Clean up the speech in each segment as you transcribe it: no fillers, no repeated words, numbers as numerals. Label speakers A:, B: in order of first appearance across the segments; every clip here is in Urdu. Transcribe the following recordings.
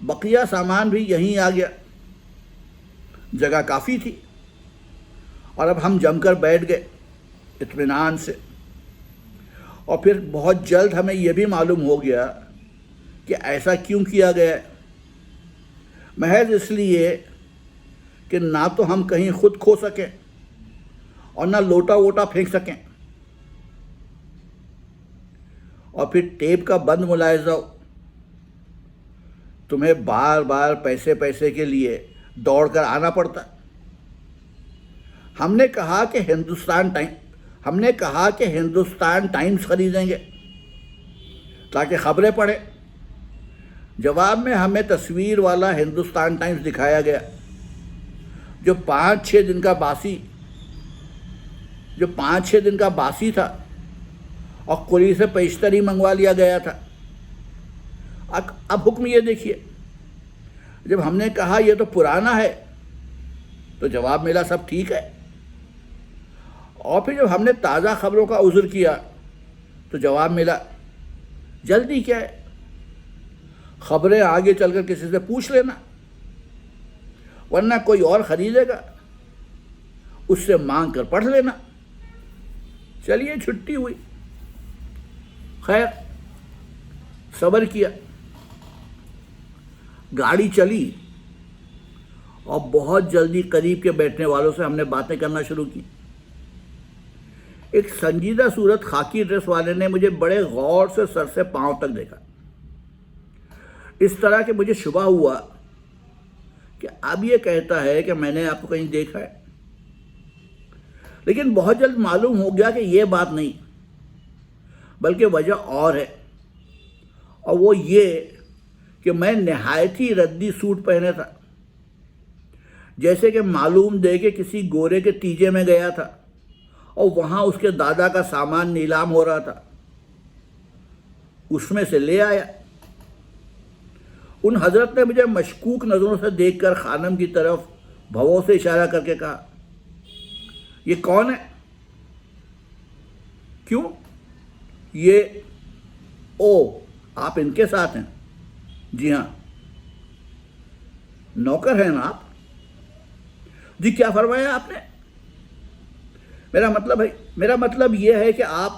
A: بقیہ سامان بھی یہیں آ گیا، جگہ کافی تھی، اور اب ہم جم کر بیٹھ گئے اطمینان سے۔ اور پھر بہت جلد ہمیں یہ بھی معلوم ہو گیا کہ ایسا کیوں کیا گیا ہے، محض اس لیے کہ نہ تو ہم کہیں خود کھو سکیں اور نہ لوٹا ووٹا پھینک سکیں۔ اور پھر ٹیپ کا بند ملاحظہ ہو، تمہیں بار بار پیسے کے لیے دوڑ کر آنا پڑتا۔ ہم نے کہا کہ ہندوستان ٹائمز خریدیں گے تاکہ خبریں پڑھیں۔ جواب میں ہمیں تصویر والا ہندوستان ٹائمز دکھایا گیا جو 5-6 دن کا باسی تھا اور قری سے پیشتری منگوا لیا گیا تھا۔ اب حکم یہ دیکھیے، جب ہم نے کہا یہ تو پرانا ہے تو جواب ملا سب ٹھیک ہے، اور پھر جب ہم نے تازہ خبروں کا عذر کیا تو جواب ملا جلدی کیا ہے، خبریں آگے چل کر کسی سے پوچھ لینا، ورنہ کوئی اور خریدے گا، اس سے مانگ کر پڑھ لینا۔ چلیے چھٹی ہوئی، خیر صبر کیا، گاڑی چلی اور بہت جلدی قریب کے بیٹھنے والوں سے ہم نے باتیں کرنا شروع کی۔ ایک سنجیدہ صورت خاکی ڈریس والے نے مجھے بڑے غور سے سر سے پاؤں تک دیکھا، اس طرح کہ مجھے شبہ ہوا کہ اب یہ کہتا ہے کہ میں نے آپ کو کہیں دیکھا ہے، لیکن بہت جلد معلوم ہو گیا کہ یہ بات نہیں بلکہ وجہ اور ہے، اور وہ یہ کہ میں نہایت ہی ردی سوٹ پہنے تھا، جیسے کہ معلوم دے کہ کسی گورے کے تیجے میں گیا تھا اور وہاں اس کے دادا کا سامان نیلام ہو رہا تھا، اس میں سے لے آیا۔ ان حضرت نے مجھے مشکوک نظروں سے دیکھ کر خانم کی طرف بھووں سے اشارہ کر کے کہا، یہ کون ہے؟ کیوں؟ یہ آپ ان کے ساتھ ہیں؟ جی ہاں۔ نوکر ہیں نا آپ؟ جی کیا فرمایا آپ نے؟ میرا مطلب یہ ہے کہ آپ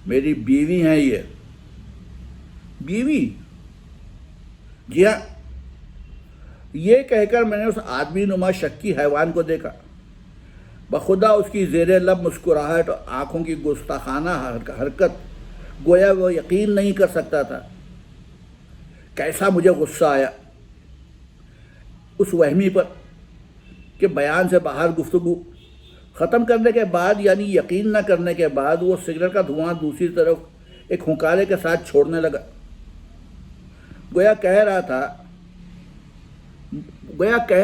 A: میری بیوی ہیں۔ یہ بیوی؟ جی ہاں۔ یہ کہہ کر میں نے اس آدمی نما شکی حیوان کو دیکھا، بخدا اس کی زیر لب مسکراہٹ اور آنکھوں کی گستاخانہ حرکت گویا وہ یقین نہیں کر سکتا تھا۔ کیسا مجھے غصہ آیا اس وہمی پر کہ بیان سے باہر گفتگو ختم کرنے کے بعد، یعنی یقین نہ کرنے کے بعد، وہ سگریٹ کا دھواں دوسری طرف ایک ہنکارے کے ساتھ چھوڑنے لگا، گویا کہہ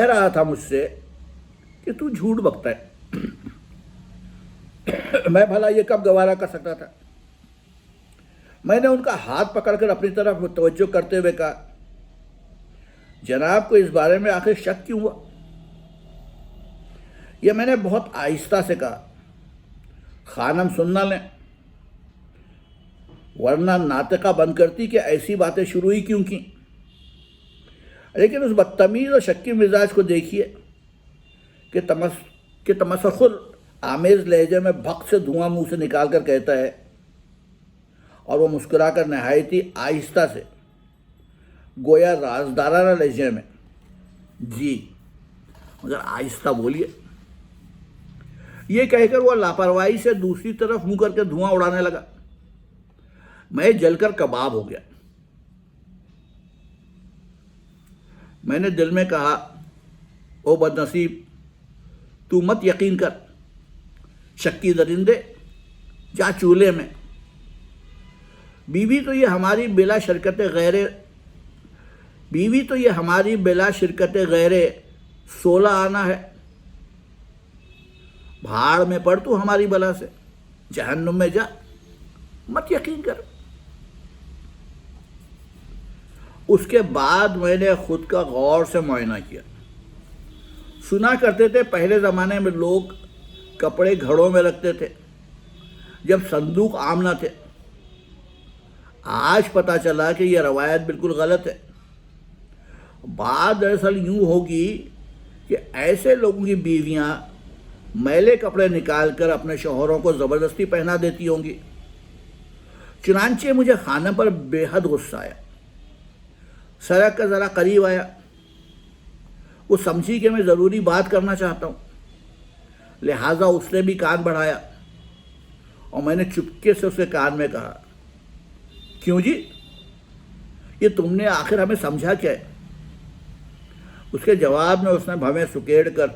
A: رہا تھا مجھ سے کہ تو جھوٹ بکتا ہے۔ میں بھلا یہ کب گوارا کر سکتا تھا؟ میں نے ان کا ہاتھ پکڑ کر اپنی طرف متوجہ کرتے ہوئے کہا، جناب کو اس بارے میں آخر شک کیوں ہوا؟ یہ میں نے بہت آہستہ سے کہا، خانم سن نہ لیں، ورنہ ناطقہ بند کرتی کہ ایسی باتیں شروع ہی کیوں کی۔ لیکن اس بدتمیز اور شکی مزاج کو دیکھیے کہ تمسخر آمیز لہجے میں بھق سے دھواں منہ سے نکال کر کہتا ہے، اور وہ مسکرا کر نہایت ہی آہستہ سے گویا رازدارانہ لہجے میں، جی مگر آہستہ بولیے، یہ کہہ کر وہ لاپرواہی سے دوسری طرف منہ کر کے دھواں اڑانے لگا۔ میں جل کر کباب ہو گیا۔ میں نے دل میں کہا، او بد نصیب، تو مت یقین کر، شکی درندے، جا چولہے میں۔ بیوی تو یہ ہماری بلا شرکت غیر 16 آنا ہے، بھاڑ میں پڑ تو ہماری بلا سے، جہنم میں جا، مت یقین کر۔ اس کے بعد میں نے خود کا غور سے معائنہ کیا۔ سنا کرتے تھے پہلے زمانے میں لوگ کپڑے گھڑوں میں رکھتے تھے جب صندوق عام نہ تھے۔ آج پتہ چلا کہ یہ روایت بالکل غلط ہے. بات دراصل یوں ہوگی کہ ایسے لوگوں کی بیویاں میلے کپڑے نکال کر اپنے شوہروں کو زبردستی پہنا دیتی ہوں گی. چنانچہ مجھے خانم پر بے حد غصہ آیا. سڑک کا ذرا قریب آیا. وہ سمجھی کہ میں ضروری بات کرنا چاہتا ہوں، لہٰذا اس نے بھی کان بڑھایا اور میں نے چپکے سے اسے کان میں کہا، کیوں جی، یہ تم نے آخر ہمیں سمجھا کیا ہے؟ اس کے جواب میں اس نے بھویں سکیڑ کر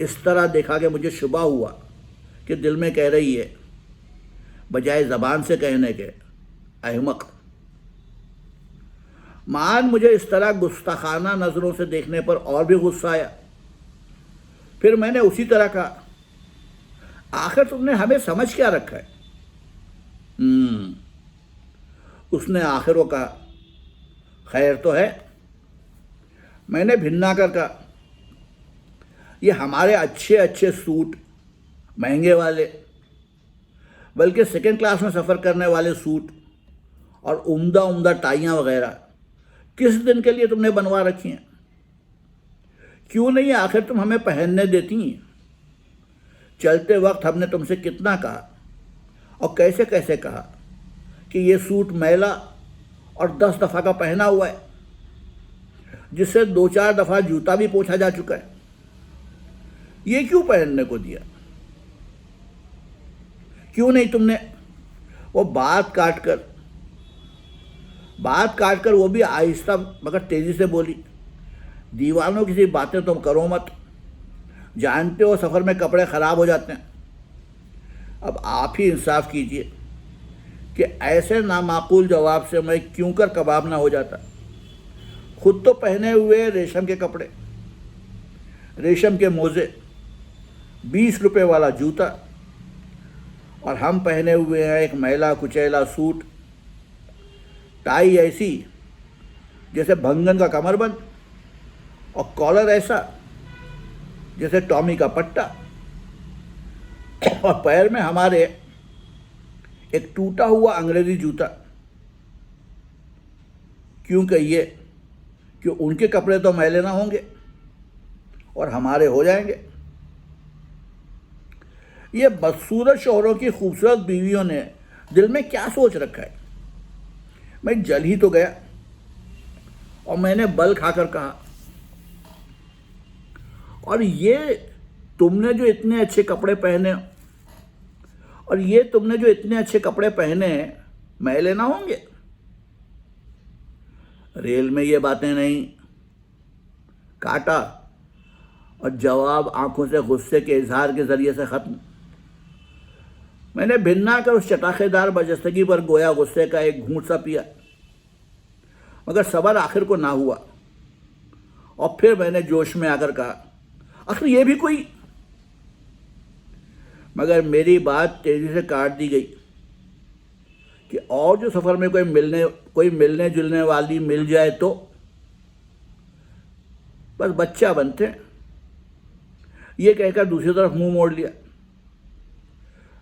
A: اس طرح دیکھا کہ مجھے شبہ ہوا کہ دل میں کہہ رہی ہے بجائے زبان سے کہنے کے، احمق. مجھے اس طرح گستاخانہ نظروں سے دیکھنے پر اور بھی غصہ آیا. پھر میں نے اسی طرح کہا، آخر تم نے ہمیں سمجھ کیا رکھا ہے؟ اس نے آخر وہ کہا، خیر تو ہے. میں نے بھنا کر کہا، یہ ہمارے اچھے اچھے سوٹ، مہنگے والے، بلکہ سیکنڈ کلاس میں سفر کرنے والے سوٹ اور عمدہ عمدہ ٹائیاں وغیرہ کس دن کے لیے تم نے بنوا رکھی ہیں؟ کیوں نہیں آخر تم ہمیں پہننے دیتی ہیں؟ چلتے وقت ہم نے تم سے کتنا کہا اور کیسے کیسے کہا کہ یہ سوٹ میلا اور 10 دفعہ کا پہنا ہوا ہے، جس سے 2-4 دفعہ جوتا بھی پوچھا جا چکا ہے. یہ کیوں پہننے کو دیا؟ کیوں نہیں تم نے؟ وہ بات کاٹ کر وہ بھی آہستہ مگر تیزی سے بولی، دیوانوں کسی باتیں تم کرو مت، جانتے ہو سفر میں کپڑے خراب ہو جاتے ہیں. اب آپ ہی انصاف کیجئے کہ ایسے نامعقول جواب سے میں کیوں کر کباب نہ ہو جاتا. خود تو پہنے ہوئے ریشم کے کپڑے، ریشم کے موزے، 20 روپے والا جوتا، اور ہم پہنے ہوئے ہیں ایک میلا کچیلا سوٹ، ٹائی ایسی جیسے بھنگن کا کمر بند، اور کالر ایسا جیسے ٹامی کا پٹا، اور پیر میں ہمارے ایک ٹوٹا ہوا انگریزی جوتا. کیوں کہیے کہ ان کے کپڑے تو میلے نہ ہوں گے اور ہمارے ہو جائیں گے. یہ بدصورت شوہروں کی خوبصورت بیویوں نے دل میں کیا سوچ رکھا ہے؟ میں جل ہی تو گیا اور میں نے بل کھا کر کہا، اور یہ تم نے جو اتنے اچھے کپڑے پہنے میلے نہ ہوں گے؟ ریل میں یہ باتیں نہیں. کاٹا اور جواب آنکھوں سے غصے کے اظہار کے ذریعے سے ختم. میں نے بھنا کر اس چٹاخے دار برجستگی پر گویا غصے کا ایک گھونٹ سا پیا، مگر صبر آخر کو نہ ہوا، اور پھر میں نے جوش میں آ کر کہا، آخر یہ بھی کوئی. مگر میری بات تیزی سے کاٹ دی گئی کہ اور جو سفر میں کوئی ملنے جلنے والی مل جائے تو بس بچہ بنتے ہیں. یہ کہہ کر دوسری طرف منہ موڑ لیا،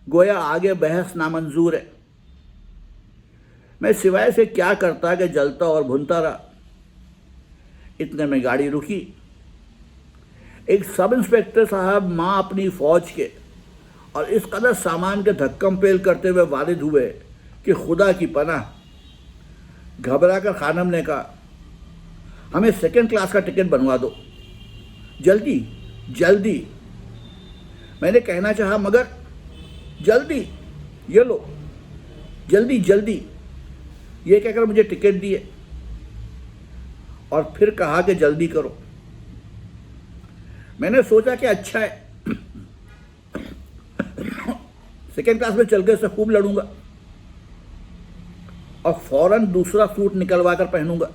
A: گویا آگے بحث نامنظور ہے. میں سوائے سے کیا کرتا کہ جلتا اور بھنتا رہا. اتنے میں گاڑی رکی. ایک سب انسپیکٹر صاحب ماں اپنی فوج کے اور اس قدر سامان کے دھکم پیل کرتے ہوئے وارد ہوئے کہ خدا کی پناہ. گھبرا کر خانم نے کہا، ہمیں سیکنڈ کلاس کا ٹکٹ بنوا دو، جلدی جلدی. میں نے کہنا چاہا، مگر جلدی، یہ لو، جلدی جلدی. یہ کہہ کر مجھے ٹکٹ دیے اور پھر کہا کہ جلدی کرو. میں نے سوچا کہ اچھا ہے، سیکنڈ کلاس میں چل کے اس سے خوب لڑوں گا اور فوراً دوسرا سوٹ نکلوا کر پہنوں گا.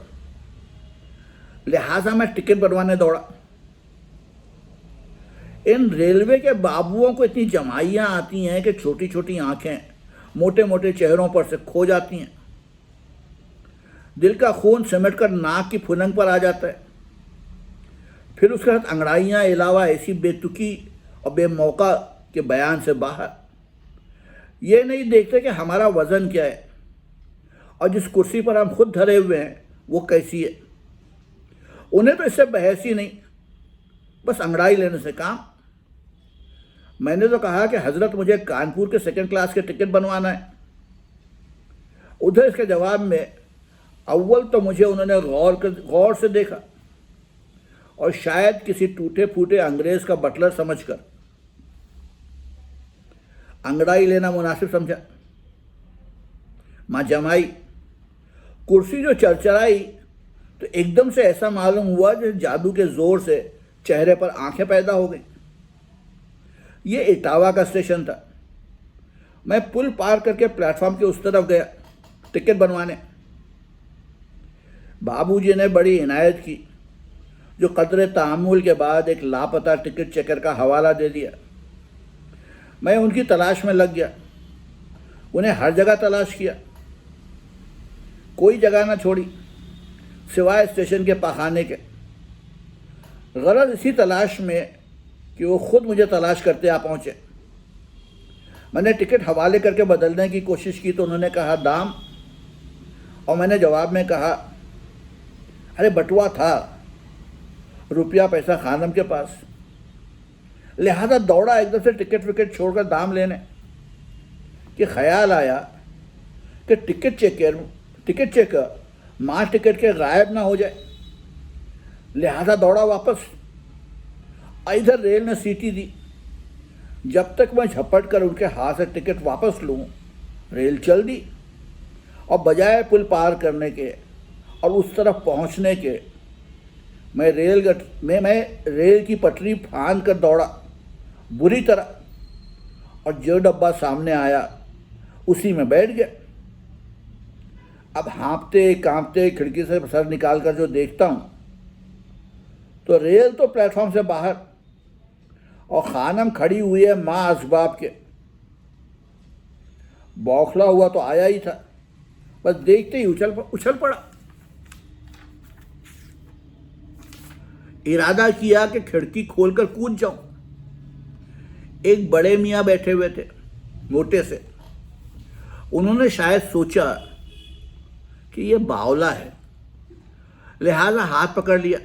A: لہٰذا میں ٹکٹ بنوانے دوڑا. ان ریلوے کے بابوؤں کو اتنی جمائیاں آتی ہیں کہ چھوٹی چھوٹی آنکھیں موٹے موٹے چہروں پر سے کھو جاتی ہیں. دل کا خون سمٹ کر ناک کی پھننگ پر آ جاتا ہے. پھر اس کے ساتھ انگڑائیاں علاوہ ایسی بے تکی اور بے موقع کے بیان سے باہر. یہ نہیں دیکھتے کہ ہمارا وزن کیا ہے اور جس کرسی پر ہم خود دھرے ہوئے ہیں وہ کیسی ہے؟ انہیں تو اس سے بحث ہی نہیں، بس انگڑائی لینے سے کام۔ میں نے تو کہا کہ حضرت مجھے کانپور کے 2nd کلاس کے ٹکٹ بنوانا ہے۔ ادھر اس کے جواب میں اول تو مجھے انہوں نے غور سے دیکھا اور شاید کسی ٹوٹے پھوٹے انگریز کا بٹلر سمجھ کر انگڑائی لینا مناسب سمجھا۔ ماں جمائی کرسی جو چرچرائی تو ایک دم سے ایسا معلوم ہوا جیسے جادو کے زور سے چہرے پر آنکھیں پیدا ہو گئیں۔ یہ اٹاوا کا اسٹیشن تھا۔ میں پل پار کر کے پلیٹ فارم کے اس طرف گیا ٹکٹ بنوانے۔ بابو جی نے بڑی عنایت کی جو قدر تعامل کے بعد ایک لاپتہ ٹکٹ چیکر کا حوالہ دے دیا۔ میں ان کی تلاش میں لگ گیا، انہیں ہر جگہ تلاش کیا، کوئی جگہ نہ چھوڑی سوائے اسٹیشن کے پاخانے کے۔ غرض اسی تلاش میں کہ وہ خود مجھے تلاش کرتے آ پہنچے۔ میں نے ٹکٹ حوالے کر کے بدلنے کی کوشش کی تو انہوں نے کہا دام، اور میں نے جواب میں کہا ارے بٹوا تھا، روپیہ پیسہ خانم کے پاس، لہذا دوڑا ایک دم سے ٹکٹ وکٹ چھوڑ کر دام لینے کہ خیال آیا کہ ٹکٹ چیکر ماں ٹکٹ کے غائب نہ ہو جائے، لہذا دوڑا واپس۔ ادھر ریل نے سیٹی دی، جب تک میں جھپٹ کر ان کے ہاتھ سے ٹکٹ واپس لوں ریل چل دی، اور بجائے پل پار کرنے کے اور اس طرف پہنچنے کے میں ریل کی پٹری پھاند کر دوڑا بری طرح، اور جو ڈبہ سامنے آیا اسی میں بیٹھ گیا۔ اب ہانپتے کانپتے کھڑکی سے سر نکال کر جو دیکھتا ہوں تو ریل تو پلیٹ فارم سے باہر اور خانم کھڑی ہوئی ہے ماں اسباب کے۔ بوکھلا ہوا تو آیا ہی تھا، بس دیکھتے ہی اچھل پڑا۔ ارادہ کیا کہ کھڑکی کھول کر کود جاؤں۔ ایک بڑے میاں بیٹھے ہوئے تھے موٹے سے، انہوں نے شاید سوچا کہ یہ باولا ہے، لہذا ہاتھ پکڑ لیا۔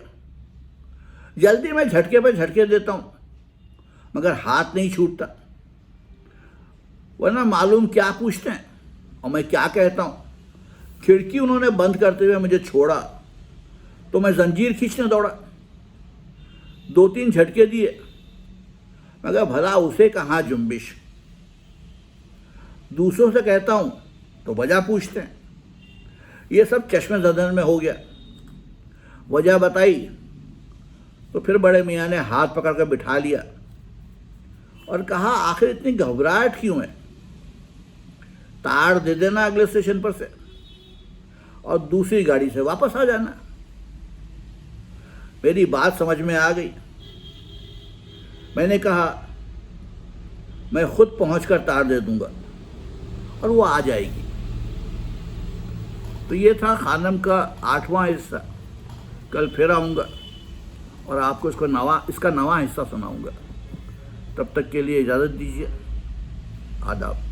A: جلدی میں جھٹکے پہ جھٹکے دیتا ہوں مگر ہاتھ نہیں چھوٹتا، ورنہ معلوم کیا پوچھتے ہیں اور میں کیا کہتا ہوں۔ کھڑکی انہوں نے بند کرتے ہوئے مجھے چھوڑا تو میں زنجیر کھینچنے دوڑا۔ 2-3 جھٹکے دیے مگر بھلا اسے کہاں جنبش۔ دوسروں سے کہتا ہوں تو وجہ پوچھتے ہیں۔ یہ سب چشم زدن میں ہو گیا۔ وجہ بتائی تو پھر بڑے میاں نے ہاتھ پکڑ کر بٹھا لیا اور کہا آخر اتنی گھبراہٹ کیوں ہے؟ تار دے دینا اگلے اسٹیشن پر سے اور دوسری گاڑی سے واپس آ جانا۔ میری بات سمجھ میں آ گئی۔ میں نے کہا میں خود پہنچ کر تار دے دوں گا اور وہ آ جائے گی۔ تو یہ تھا خانم کا 8واں حصہ۔ کل پھر آؤں گا اور آپ کو اس کا نواں حصہ سناؤں گا۔ تب تک کے لیے اجازت دیجیے۔ آداب۔